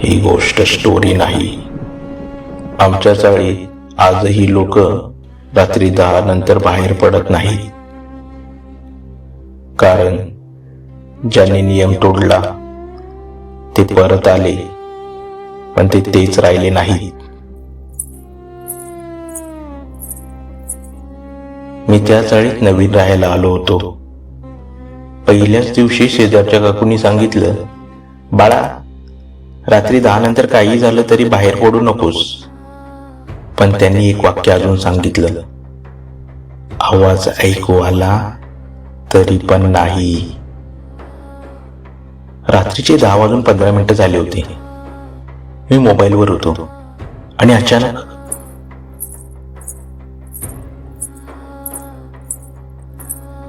ही गोष्ट स्टोरी नाही. आमच्या चाळीत आजही लोक रात्री 10 नंतर बाहेर पडत नाहीत. कारण ज्यांनी नियम तोडला ते परत आले, पण ते तेच राहिले नाहीत. मी त्या चाळीत नवीन राहायला आलो होतो. पहिल्याच दिवशी शेजारच्या काकूंनी सांगितलं, बाळा, रात्री 10 नंतर काही झालं तरी बाहेर पडू नकोस. पण त्यांनी एक वाक्य अजून सांगितलं, आवाज ऐकू आला तरी पण नाही. रात्रीचे 10:15 झाले होते. मी मोबाईलवर होतो आणि अचानक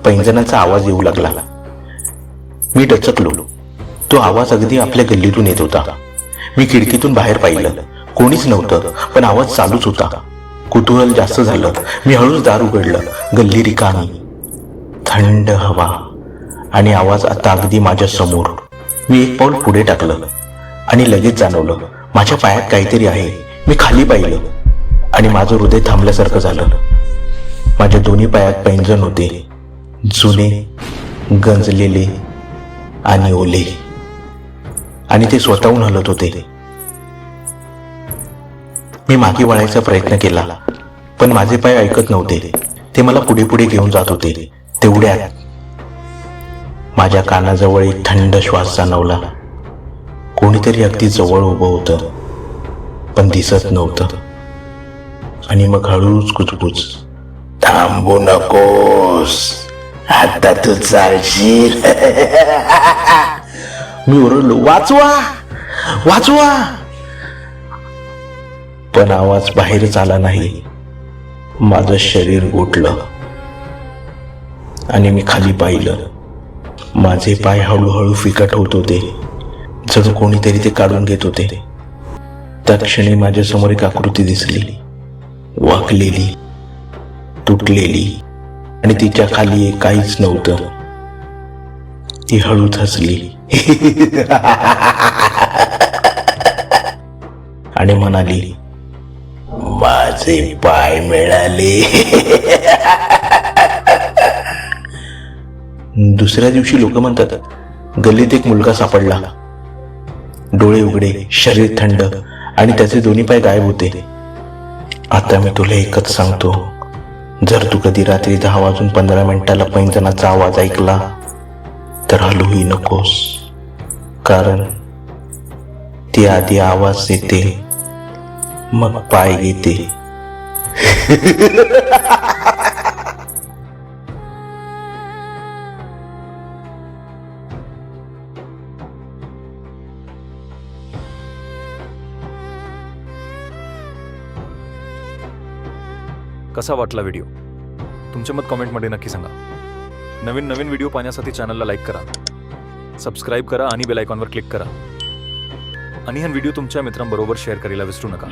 पैंजणाचा आवाज येऊ लागला. मी डचकलो. तो आवाज अगदी आपल्या गल्लीतून येत होता. मी खिडकीतून बाहेर पाहिलं. कोणीच नव्हतं, पण आवाज चालूच होता. कुतूहल जास्त झालं. मी हळूच दार उघडलं. गल्ली रिकामी, थंड हवा आणि आवाज आता अगदी माझ्या समोर. मी एक पाऊल पुढे टाकलं आणि लगेच जाणवलं, माझ्या पायात काहीतरी आहे. मी खाली पाहिलं आणि माझं हृदय थांबल्यासारखं झालं. माझ्या दोन्ही पायात पैंजण होते, जुने, गंजलेले आणि ओले, आणि ते स्वतःहून हलत होते. मी मागे वळायचा प्रयत्न केला, पण माझे पाय ऐकत नव्हते. ते मला पुढे पुढे घेऊन जात होते. तेवढ्यात माझ्या कानाजवळ एक थंड श्वास जाणवला. कोणीतरी अगदी जवळ उभं होतं, पण दिसत नव्हतं. आणि मग हळूच कुजबुज, थांबू नकोस, आता तू चालशील. मी ओरडलो, वाचवा वाचवा, पण आवाज बाहेरच आला नाही. माझं शरीर गोठलं आणि मी खाली पाहिलं. माझे पाय हळूहळू फिकट होत होते, जणू कोणीतरी ते काढून घेत होते. त्या क्षणी माझ्या समोर एक आकृती दिसली, वाकलेली, तुटलेली, आणि तिच्या खाली काहीच नव्हतं. ती हळूच हसली आणि म्हणाली, माझे पाय मिळाले. दुसऱ्या दिवशी लोक म्हणतात, गल्लीत एक मुलगा सापडला. डोळे उघडे, शरीर थंड, आणि त्याचे दोन्ही पाय गायब होते. आता मी तुला एकच सांगतो, जर तू कधी रात्री 10:15 पैंजणाचा आवाज ऐकला तर हलूही नकोस. कारण ती आधी आवाज देते, मग पाय घेते. कसा वाटला व्हिडिओ? तुमचे मत कमेंटमध्ये नक्की सांगा. नवीन व्हिडिओ पाहण्यासाठी चॅनलला लाईक करा, सबस्क्राईब करा आणि बेल आयकॉनवर क्लिक करा. आणि हा व्हिडिओ तुमच्या मित्रांबरोबर शेअर करायला विसरू नका.